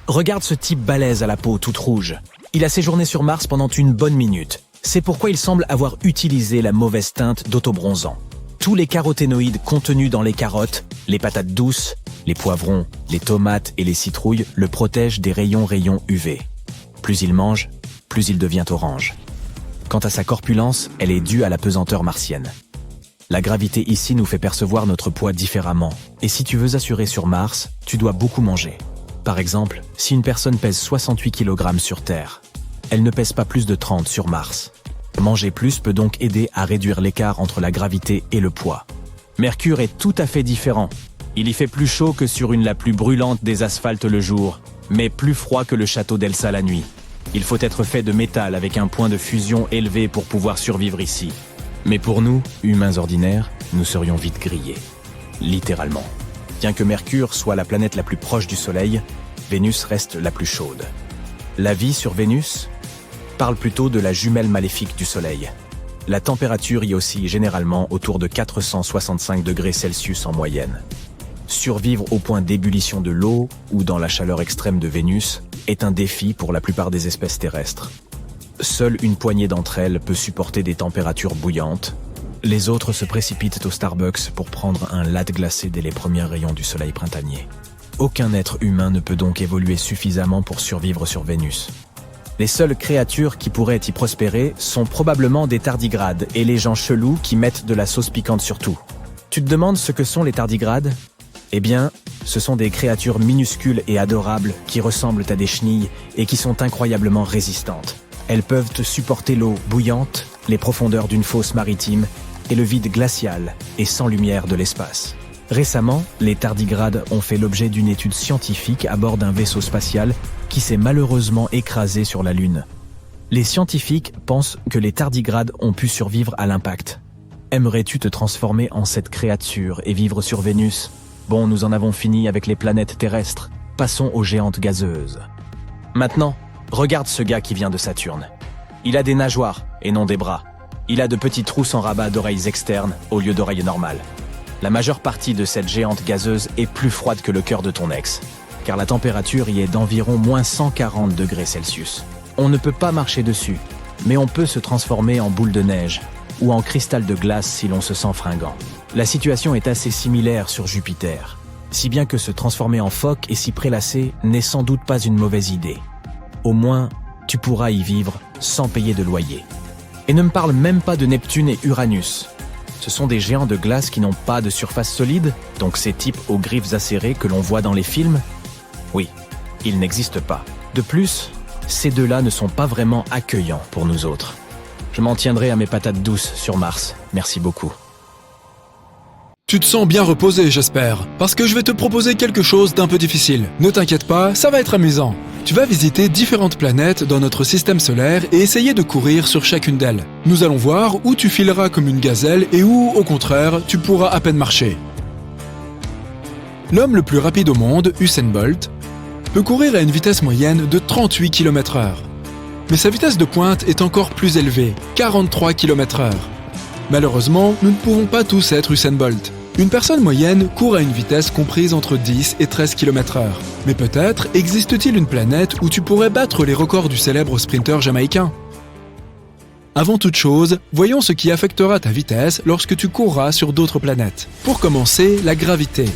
Regarde ce type balèze à la peau toute rouge. Il a séjourné sur Mars pendant une bonne minute. C'est pourquoi il semble avoir utilisé la mauvaise teinte d'autobronzant. Tous les caroténoïdes contenus dans les carottes, les patates douces, les poivrons, les tomates et les citrouilles le protègent des rayons UV. Plus il mange, plus il devient orange. Quant à sa corpulence, elle est due à la pesanteur martienne. La gravité ici nous fait percevoir notre poids différemment. Et si tu veux assurer sur Mars, tu dois beaucoup manger. Par exemple, si une personne pèse 68 kg sur Terre, elle ne pèse pas plus de 30 sur Mars. Manger plus peut donc aider à réduire l'écart entre la gravité et le poids. Mercure est tout à fait différent. Il y fait plus chaud que sur une la plus brûlante des asphaltes le jour, mais plus froid que le château d'Elsa la nuit. Il faut être fait de métal avec un point de fusion élevé pour pouvoir survivre ici. Mais pour nous, humains ordinaires, nous serions vite grillés. Littéralement. Bien que Mercure soit la planète la plus proche du Soleil, Vénus reste la plus chaude. La vie sur Vénus parle plutôt de la jumelle maléfique du Soleil. La température y oscille généralement autour de 465 degrés Celsius en moyenne. Survivre au point d'ébullition de l'eau ou dans la chaleur extrême de Vénus est un défi pour la plupart des espèces terrestres. Seule une poignée d'entre elles peut supporter des températures bouillantes. Les autres se précipitent au Starbucks pour prendre un latte glacé dès les premiers rayons du soleil printanier. Aucun être humain ne peut donc évoluer suffisamment pour survivre sur Vénus. Les seules créatures qui pourraient y prospérer sont probablement des tardigrades et les gens chelous qui mettent de la sauce piquante sur tout. Tu te demandes ce que sont les tardigrades ? Eh bien, ce sont des créatures minuscules et adorables qui ressemblent à des chenilles et qui sont incroyablement résistantes. Elles peuvent supporter l'eau bouillante, les profondeurs d'une fosse maritime et le vide glacial et sans lumière de l'espace. Récemment, les tardigrades ont fait l'objet d'une étude scientifique à bord d'un vaisseau spatial qui s'est malheureusement écrasé sur la Lune. Les scientifiques pensent que les tardigrades ont pu survivre à l'impact. Aimerais-tu te transformer en cette créature et vivre sur Vénus ? Bon, nous en avons fini avec les planètes terrestres. Passons aux géantes gazeuses. Maintenant, regarde ce gars qui vient de Saturne. Il a des nageoires et non des bras. Il a de petits trous sans rabat d'oreilles externes au lieu d'oreilles normales. La majeure partie de cette géante gazeuse est plus froide que le cœur de ton ex, car la température y est d'environ moins 140 degrés Celsius. On ne peut pas marcher dessus, mais on peut se transformer en boule de neige ou en cristal de glace si l'on se sent fringant. La situation est assez similaire sur Jupiter, si bien que se transformer en phoque et s'y prélasser n'est sans doute pas une mauvaise idée. Au moins, tu pourras y vivre sans payer de loyer. Et ne me parle même pas de Neptune et Uranus. Ce sont des géants de glace qui n'ont pas de surface solide, donc ces types aux griffes acérées que l'on voit dans les films ? Oui, ils n'existent pas. De plus, ces deux-là ne sont pas vraiment accueillants pour nous autres. Je m'en tiendrai à mes patates douces sur Mars. Merci beaucoup. Tu te sens bien reposé, j'espère, parce que je vais te proposer quelque chose d'un peu difficile. Ne t'inquiète pas, ça va être amusant. Tu vas visiter différentes planètes dans notre système solaire et essayer de courir sur chacune d'elles. Nous allons voir où tu fileras comme une gazelle et où, au contraire, tu pourras à peine marcher. L'homme le plus rapide au monde, Usain Bolt, peut courir à une vitesse moyenne de 38 km/h. Mais sa vitesse de pointe est encore plus élevée, 43 km/h. Malheureusement, nous ne pouvons pas tous être Usain Bolt. Une personne moyenne court à une vitesse comprise entre 10 et 13 km/h. Mais peut-être existe-t-il une planète où tu pourrais battre les records du célèbre sprinter jamaïcain ? Avant toute chose, voyons ce qui affectera ta vitesse lorsque tu courras sur d'autres planètes. Pour commencer, la gravité.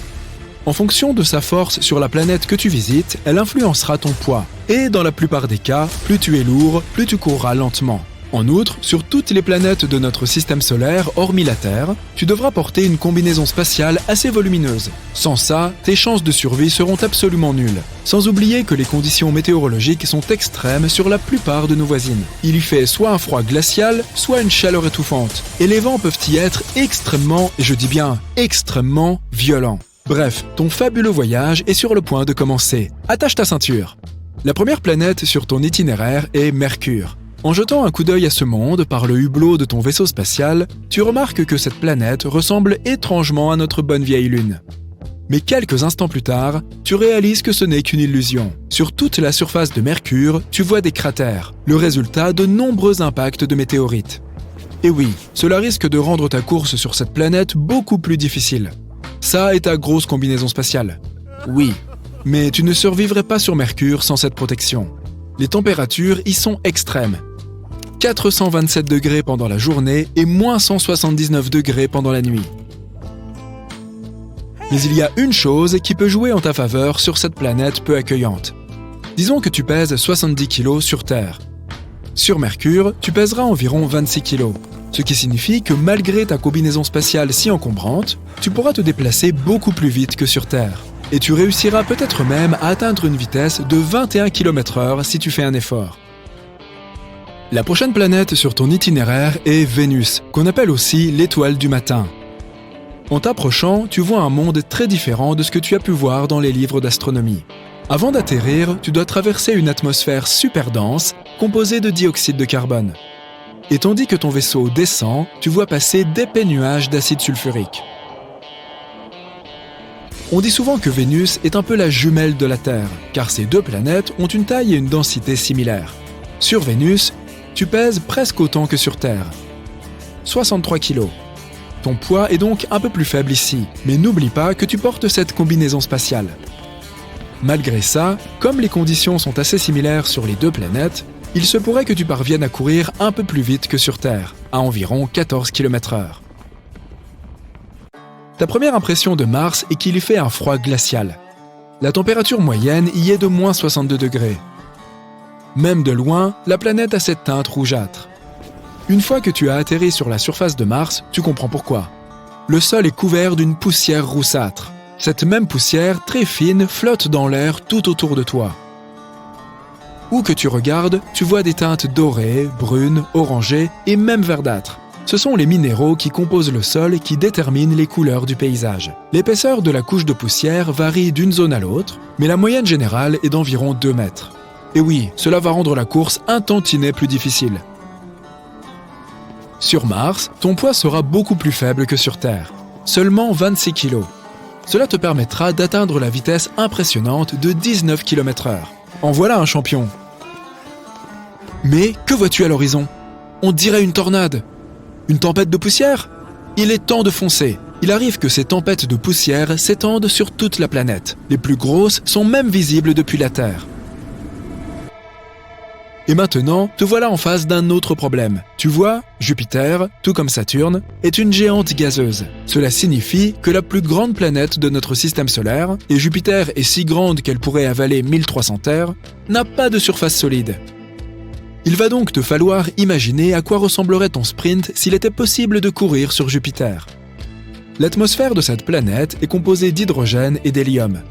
En fonction de sa force sur la planète que tu visites, elle influencera ton poids. Et dans la plupart des cas, plus tu es lourd, plus tu courras lentement. En outre, sur toutes les planètes de notre système solaire, hormis la Terre, tu devras porter une combinaison spatiale assez volumineuse. Sans ça, tes chances de survie seront absolument nulles. Sans oublier que les conditions météorologiques sont extrêmes sur la plupart de nos voisines. Il y fait soit un froid glacial, soit une chaleur étouffante. Et les vents peuvent y être extrêmement, et je dis bien extrêmement, violents. Bref, ton fabuleux voyage est sur le point de commencer. Attache ta ceinture. La première planète sur ton itinéraire est Mercure. En jetant un coup d'œil à ce monde par le hublot de ton vaisseau spatial, tu remarques que cette planète ressemble étrangement à notre bonne vieille Lune. Mais quelques instants plus tard, tu réalises que ce n'est qu'une illusion. Sur toute la surface de Mercure, tu vois des cratères, le résultat de nombreux impacts de météorites. Et oui, cela risque de rendre ta course sur cette planète beaucoup plus difficile. Ça est ta grosse combinaison spatiale. Oui, Mais tu ne survivrais pas sur Mercure sans cette protection. Les températures y sont extrêmes. 427 degrés pendant la journée et moins 179 degrés pendant la nuit. Mais il y a une chose qui peut jouer en ta faveur sur cette planète peu accueillante. Disons que tu pèses 70 kg sur Terre. Sur Mercure, tu pèseras environ 26 kg, ce qui signifie que malgré ta combinaison spatiale si encombrante, tu pourras te déplacer beaucoup plus vite que sur Terre. Et tu réussiras peut-être même à atteindre une vitesse de 21 km/h si tu fais un effort. La prochaine planète sur ton itinéraire est Vénus, qu'on appelle aussi l'étoile du matin. En t'approchant, tu vois un monde très différent de ce que tu as pu voir dans les livres d'astronomie. Avant d'atterrir, tu dois traverser une atmosphère super dense, composée de dioxyde de carbone. Et tandis que ton vaisseau descend, tu vois passer d'épais nuages d'acide sulfurique. On dit souvent que Vénus est un peu la jumelle de la Terre, car ces deux planètes ont une taille et une densité similaires. Sur Vénus, tu pèses presque autant que sur Terre. 63 kg. Ton poids est donc un peu plus faible ici, mais n'oublie pas que tu portes cette combinaison spatiale. Malgré ça, comme les conditions sont assez similaires sur les deux planètes, il se pourrait que tu parviennes à courir un peu plus vite que sur Terre, à environ 14 km/h. Ta première impression de Mars est qu'il y fait un froid glacial. La température moyenne y est de moins 62 degrés. Même de loin, la planète a cette teinte rougeâtre. Une fois que tu as atterri sur la surface de Mars, tu comprends pourquoi. Le sol est couvert d'une poussière roussâtre. Cette même poussière, très fine, flotte dans l'air tout autour de toi. Où que tu regardes, tu vois des teintes dorées, brunes, orangées et même verdâtres. Ce sont les minéraux qui composent le sol qui déterminent les couleurs du paysage. L'épaisseur de la couche de poussière varie d'une zone à l'autre, mais la moyenne générale est d'environ 2 mètres. Et oui, cela va rendre la course un tantinet plus difficile. Sur Mars, ton poids sera beaucoup plus faible que sur Terre, seulement 26 kg. Cela te permettra d'atteindre la vitesse impressionnante de 19 km/h. En voilà un champion. Mais que vois-tu à l'horizon? On dirait une tornade. Une tempête de poussière? Il est temps de foncer. Il arrive que ces tempêtes de poussière s'étendent sur toute la planète. Les plus grosses sont même visibles depuis la Terre. Et maintenant, te voilà en face d'un autre problème. Tu vois, Jupiter, tout comme Saturne, est une géante gazeuse. Cela signifie que la plus grande planète de notre système solaire, et Jupiter est si grande qu'elle pourrait avaler 1300 Terres, n'a pas de surface solide. Il va donc te falloir imaginer à quoi ressemblerait ton sprint s'il était possible de courir sur Jupiter. L'atmosphère de cette planète est composée d'hydrogène et d'hélium.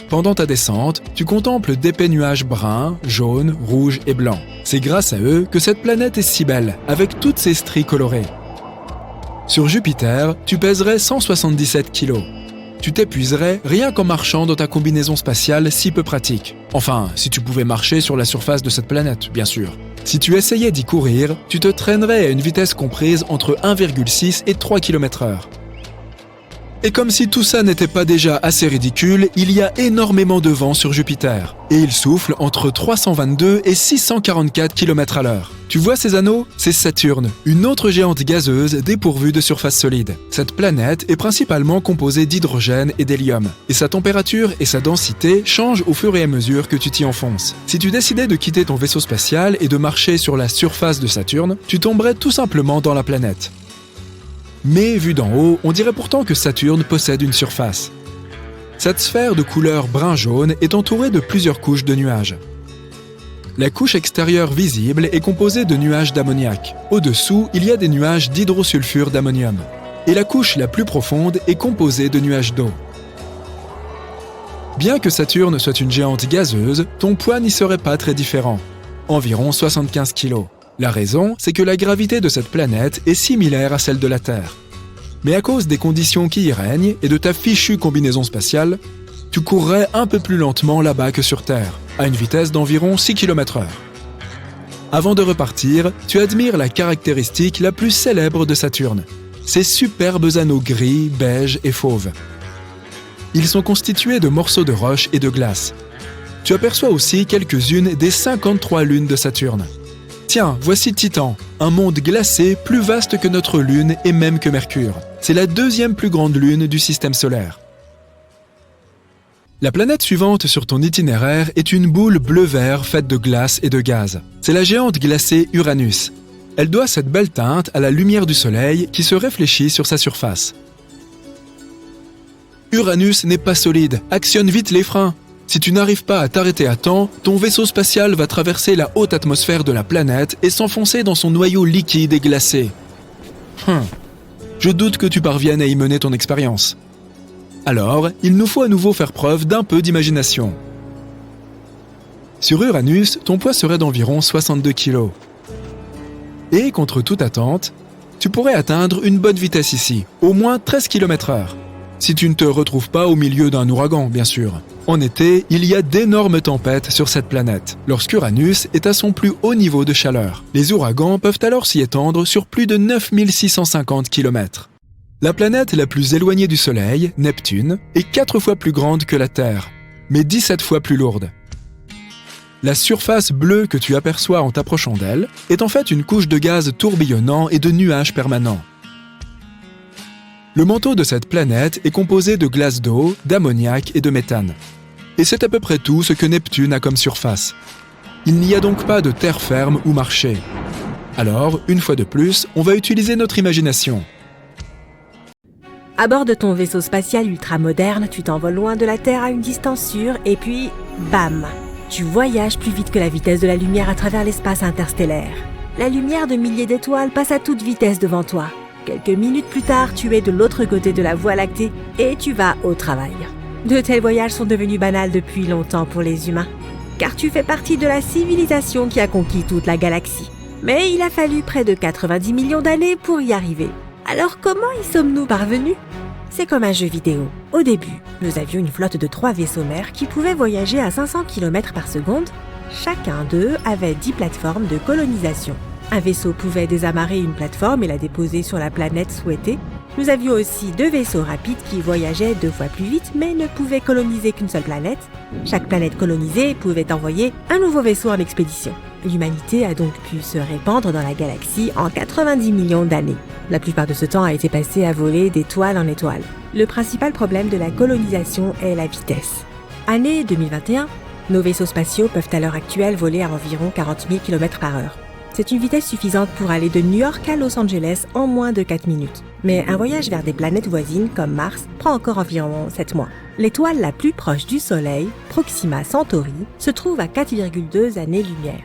Pendant ta descente, tu contemples d'épais nuages bruns, jaunes, rouges et blancs. C'est grâce à eux que cette planète est si belle, avec toutes ses stries colorées. Sur Jupiter, tu pèserais 177 kg. Tu t'épuiserais rien qu'en marchant dans ta combinaison spatiale si peu pratique. Enfin, si tu pouvais marcher sur la surface de cette planète, bien sûr. Si tu essayais d'y courir, tu te traînerais à une vitesse comprise entre 1,6 et 3 km/h. Et comme si tout ça n'était pas déjà assez ridicule, il y a énormément de vent sur Jupiter. Et il souffle entre 322 et 644 km/h. Tu vois ces anneaux? C'est Saturne, une autre géante gazeuse dépourvue de surface solide. Cette planète est principalement composée d'hydrogène et d'hélium. Et sa température et sa densité changent au fur et à mesure que tu t'y enfonces. Si tu décidais de quitter ton vaisseau spatial et de marcher sur la surface de Saturne, tu tomberais tout simplement dans la planète. Mais vu d'en haut, on dirait pourtant que Saturne possède une surface. Cette sphère de couleur brun-jaune est entourée de plusieurs couches de nuages. La couche extérieure visible est composée de nuages d'ammoniac. Au-dessous, il y a des nuages d'hydrosulfure d'ammonium. Et la couche la plus profonde est composée de nuages d'eau. Bien que Saturne soit une géante gazeuse, ton poids n'y serait pas très différent, environ 75 kg. La raison, c'est que la gravité de cette planète est similaire à celle de la Terre. Mais à cause des conditions qui y règnent et de ta fichue combinaison spatiale, tu courrais un peu plus lentement là-bas que sur Terre, à une vitesse d'environ 6 km/h. Avant de repartir, tu admires la caractéristique la plus célèbre de Saturne, ses superbes anneaux gris, beige et fauve. Ils sont constitués de morceaux de roche et de glace. Tu aperçois aussi quelques-unes des 53 lunes de Saturne. Tiens, voici Titan, un monde glacé plus vaste que notre Lune et même que Mercure. C'est la deuxième plus grande lune du système solaire. La planète suivante sur ton itinéraire est une boule bleu-vert faite de glace et de gaz. C'est la géante glacée Uranus. Elle doit cette belle teinte à la lumière du Soleil qui se réfléchit sur sa surface. Uranus n'est pas solide, actionne vite les freins. Si tu n'arrives pas à t'arrêter à temps, ton vaisseau spatial va traverser la haute atmosphère de la planète et s'enfoncer dans son noyau liquide et glacé. Je doute que tu parviennes à y mener ton expérience. Alors, il nous faut à nouveau faire preuve d'un peu d'imagination. Sur Uranus, ton poids serait d'environ 62 kg. Et, contre toute attente, tu pourrais atteindre une bonne vitesse ici, au moins 13 km/h. Si tu ne te retrouves pas au milieu d'un ouragan, bien sûr. En été, il y a d'énormes tempêtes sur cette planète, lorsqu'Uranus est à son plus haut niveau de chaleur. Les ouragans peuvent alors s'y étendre sur plus de 9650 km. La planète la plus éloignée du Soleil, Neptune, est 4 fois plus grande que la Terre, mais 17 fois plus lourde. La surface bleue que tu aperçois en t'approchant d'elle est en fait une couche de gaz tourbillonnant et de nuages permanents. Le manteau de cette planète est composé de glace d'eau, d'ammoniac et de méthane. Et c'est à peu près tout ce que Neptune a comme surface. Il n'y a donc pas de terre ferme ou marché. Alors, une fois de plus, on va utiliser notre imagination. À bord de ton vaisseau spatial ultramoderne, tu t'envoles loin de la Terre à une distance sûre et puis, bam! Tu voyages plus vite que la vitesse de la lumière à travers l'espace interstellaire. La lumière de milliers d'étoiles passe à toute vitesse devant toi. Quelques minutes plus tard, tu es de l'autre côté de la Voie lactée et tu vas au travail. De tels voyages sont devenus banals depuis longtemps pour les humains, car tu fais partie de la civilisation qui a conquis toute la galaxie. Mais il a fallu près de 90 millions d'années pour y arriver. Alors comment y sommes-nous parvenus ? C'est comme un jeu vidéo. Au début, nous avions une flotte de 3 vaisseaux mères qui pouvaient voyager à 500 km par seconde. Chacun d'eux avait 10 plateformes de colonisation. Un vaisseau pouvait désamarrer une plateforme et la déposer sur la planète souhaitée. Nous avions aussi 2 vaisseaux rapides qui voyageaient 2 fois plus vite mais ne pouvaient coloniser qu'une seule planète. Chaque planète colonisée pouvait envoyer un nouveau vaisseau en expédition. L'humanité a donc pu se répandre dans la galaxie en 90 millions d'années. La plupart de ce temps a été passé à voler d'étoile en étoile. Le principal problème de la colonisation est la vitesse. Année 2021, nos vaisseaux spatiaux peuvent à l'heure actuelle voler à environ 40 000 km/h. C'est une vitesse suffisante pour aller de New York à Los Angeles en moins de 4 minutes. Mais un voyage vers des planètes voisines comme Mars prend encore environ 7 mois. L'étoile la plus proche du Soleil, Proxima Centauri, se trouve à 4,2 années-lumière.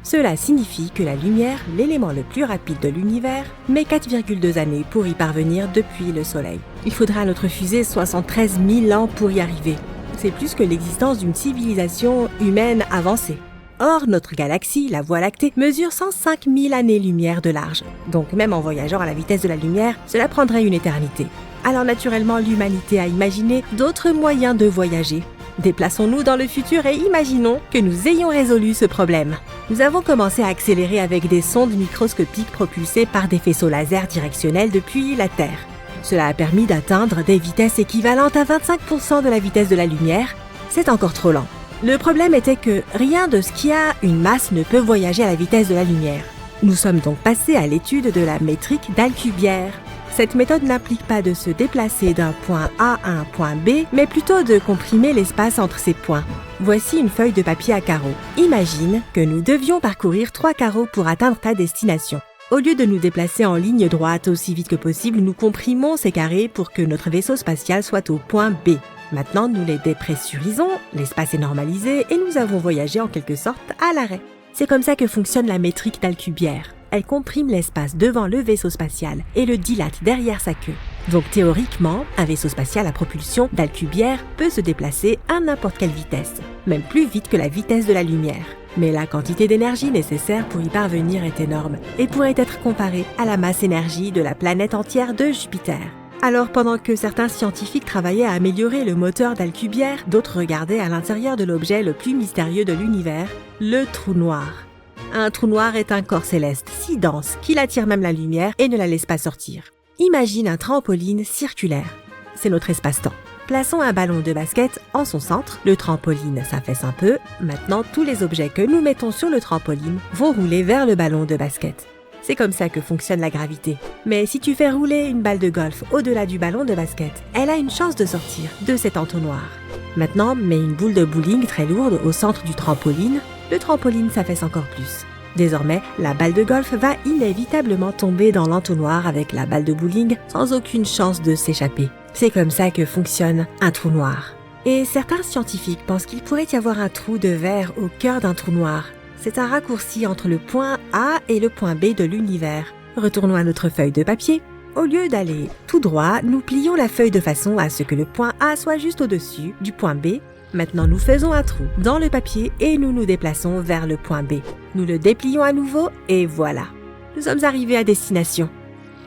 Cela signifie que la lumière, l'élément le plus rapide de l'univers, met 4,2 années pour y parvenir depuis le Soleil. Il faudra à notre fusée 73 000 ans pour y arriver. C'est plus que l'existence d'une civilisation humaine avancée. Or, notre galaxie, la Voie lactée, mesure 105 000 années-lumière de large. Donc même en voyageant à la vitesse de la lumière, cela prendrait une éternité. Alors naturellement, l'humanité a imaginé d'autres moyens de voyager. Déplaçons-nous dans le futur et imaginons que nous ayons résolu ce problème. Nous avons commencé à accélérer avec des sondes microscopiques propulsées par des faisceaux laser directionnels depuis la Terre. Cela a permis d'atteindre des vitesses équivalentes à 25% de la vitesse de la lumière. C'est encore trop lent. Le problème était que rien de ce qui a une masse ne peut voyager à la vitesse de la lumière. Nous sommes donc passés à l'étude de la métrique d'Alcubierre. Cette méthode n'implique pas de se déplacer d'un point A à un point B, mais plutôt de comprimer l'espace entre ces points. Voici une feuille de papier à carreaux. Imagine que nous devions parcourir 3 carreaux pour atteindre ta destination. Au lieu de nous déplacer en ligne droite aussi vite que possible, nous comprimons ces carrés pour que notre vaisseau spatial soit au point B. Maintenant, nous les dépressurisons, l'espace est normalisé et nous avons voyagé en quelque sorte à l'arrêt. C'est comme ça que fonctionne la métrique d'Alcubierre. Elle comprime l'espace devant le vaisseau spatial et le dilate derrière sa queue. Donc théoriquement, un vaisseau spatial à propulsion d'Alcubierre peut se déplacer à n'importe quelle vitesse, même plus vite que la vitesse de la lumière. Mais la quantité d'énergie nécessaire pour y parvenir est énorme et pourrait être comparée à la masse énergie de la planète entière de Jupiter. Alors pendant que certains scientifiques travaillaient à améliorer le moteur d'Alcubierre, d'autres regardaient à l'intérieur de l'objet le plus mystérieux de l'univers, le trou noir. Un trou noir est un corps céleste si dense qu'il attire même la lumière et ne la laisse pas sortir. Imagine un trampoline circulaire. C'est notre espace-temps. Plaçons un ballon de basket en son centre. Le trampoline s'affaisse un peu. Maintenant, tous les objets que nous mettons sur le trampoline vont rouler vers le ballon de basket. C'est comme ça que fonctionne la gravité. Mais si tu fais rouler une balle de golf au-delà du ballon de basket, elle a une chance de sortir de cet entonnoir. Maintenant, mets une boule de bowling très lourde au centre du trampoline. Le trampoline s'affaisse encore plus. Désormais, la balle de golf va inévitablement tomber dans l'entonnoir avec la balle de bowling sans aucune chance de s'échapper. C'est comme ça que fonctionne un trou noir. Et certains scientifiques pensent qu'il pourrait y avoir un trou de verre au cœur d'un trou noir. C'est un raccourci entre le point A et le point B de l'univers. Retournons à notre feuille de papier. Au lieu d'aller tout droit, nous plions la feuille de façon à ce que le point A soit juste au-dessus du point B. Maintenant, nous faisons un trou dans le papier et nous nous déplaçons vers le point B. Nous le déplions à nouveau et voilà. Nous sommes arrivés à destination.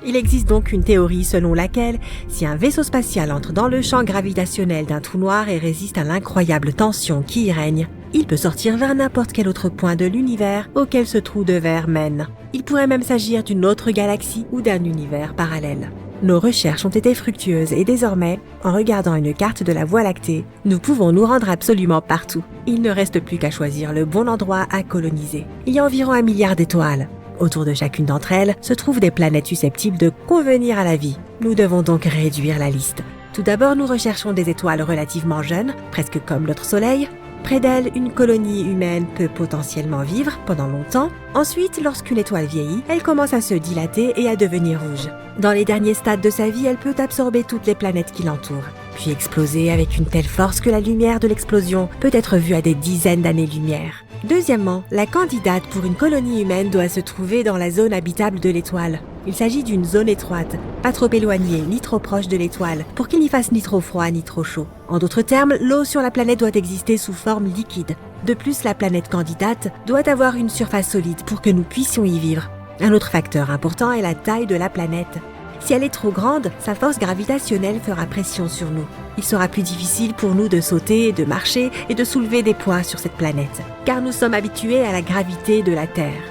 Il existe donc une théorie selon laquelle, si un vaisseau spatial entre dans le champ gravitationnel d'un trou noir et résiste à l'incroyable tension qui y règne, il peut sortir vers n'importe quel autre point de l'univers auquel ce trou de verre mène. Il pourrait même s'agir d'une autre galaxie ou d'un univers parallèle. Nos recherches ont été fructueuses et désormais, en regardant une carte de la Voie lactée, nous pouvons nous rendre absolument partout. Il ne reste plus qu'à choisir le bon endroit à coloniser. Il y a environ 1 milliard d'étoiles. Autour de chacune d'entre elles se trouvent des planètes susceptibles de convenir à la vie. Nous devons donc réduire la liste. Tout d'abord, nous recherchons des étoiles relativement jeunes, presque comme notre Soleil. Près d'elles, une colonie humaine peut potentiellement vivre pendant longtemps. Ensuite, lorsqu'une étoile vieillit, elle commence à se dilater et à devenir rouge. Dans les derniers stades de sa vie, elle peut absorber toutes les planètes qui l'entourent, puis exploser avec une telle force que la lumière de l'explosion peut être vue à des dizaines d'années-lumière. Deuxièmement, la candidate pour une colonie humaine doit se trouver dans la zone habitable de l'étoile. Il s'agit d'une zone étroite, pas trop éloignée ni trop proche de l'étoile, pour qu'il n'y fasse ni trop froid ni trop chaud. En d'autres termes, l'eau sur la planète doit exister sous forme liquide. De plus, la planète candidate doit avoir une surface solide pour que nous puissions y vivre. Un autre facteur important est la taille de la planète. Si elle est trop grande, sa force gravitationnelle fera pression sur nous. Il sera plus difficile pour nous de sauter, de marcher et de soulever des poids sur cette planète, car nous sommes habitués à la gravité de la Terre.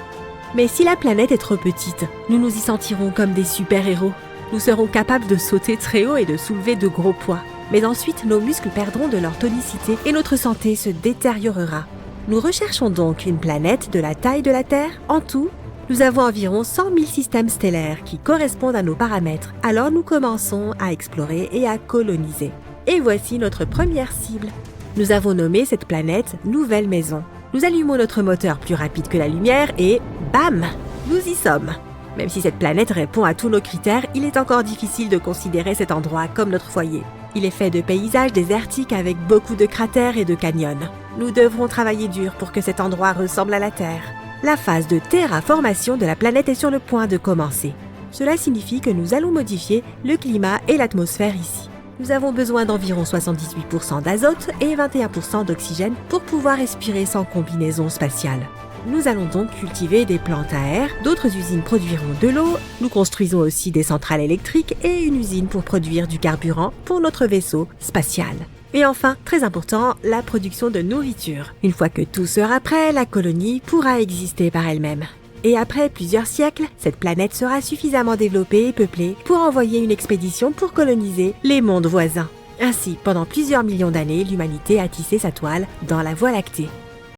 Mais si la planète est trop petite, nous nous y sentirons comme des super-héros. Nous serons capables de sauter très haut et de soulever de gros poids. Mais ensuite, nos muscles perdront de leur tonicité et notre santé se détériorera. Nous recherchons donc une planète de la taille de la Terre. En tout, nous avons environ 100 000 systèmes stellaires qui correspondent à nos paramètres. Alors nous commençons à explorer et à coloniser. Et voici notre première cible. Nous avons nommé cette planète Nouvelle Maison. Nous allumons notre moteur plus rapide que la lumière et bam, nous y sommes. Même si cette planète répond à tous nos critères, il est encore difficile de considérer cet endroit comme notre foyer. Il est fait de paysages désertiques avec beaucoup de cratères et de canyons. Nous devrons travailler dur pour que cet endroit ressemble à la Terre. La phase de terraformation de la planète est sur le point de commencer. Cela signifie que nous allons modifier le climat et l'atmosphère ici. Nous avons besoin d'environ 78% d'azote et 21% d'oxygène pour pouvoir respirer sans combinaison spatiale. Nous allons donc cultiver des plantes à air, d'autres usines produiront de l'eau, nous construisons aussi des centrales électriques et une usine pour produire du carburant pour notre vaisseau spatial. Et enfin, très important, la production de nourriture. Une fois que tout sera prêt, la colonie pourra exister par elle-même. Et après plusieurs siècles, cette planète sera suffisamment développée et peuplée pour envoyer une expédition pour coloniser les mondes voisins. Ainsi, pendant plusieurs millions d'années, l'humanité a tissé sa toile dans la Voie lactée.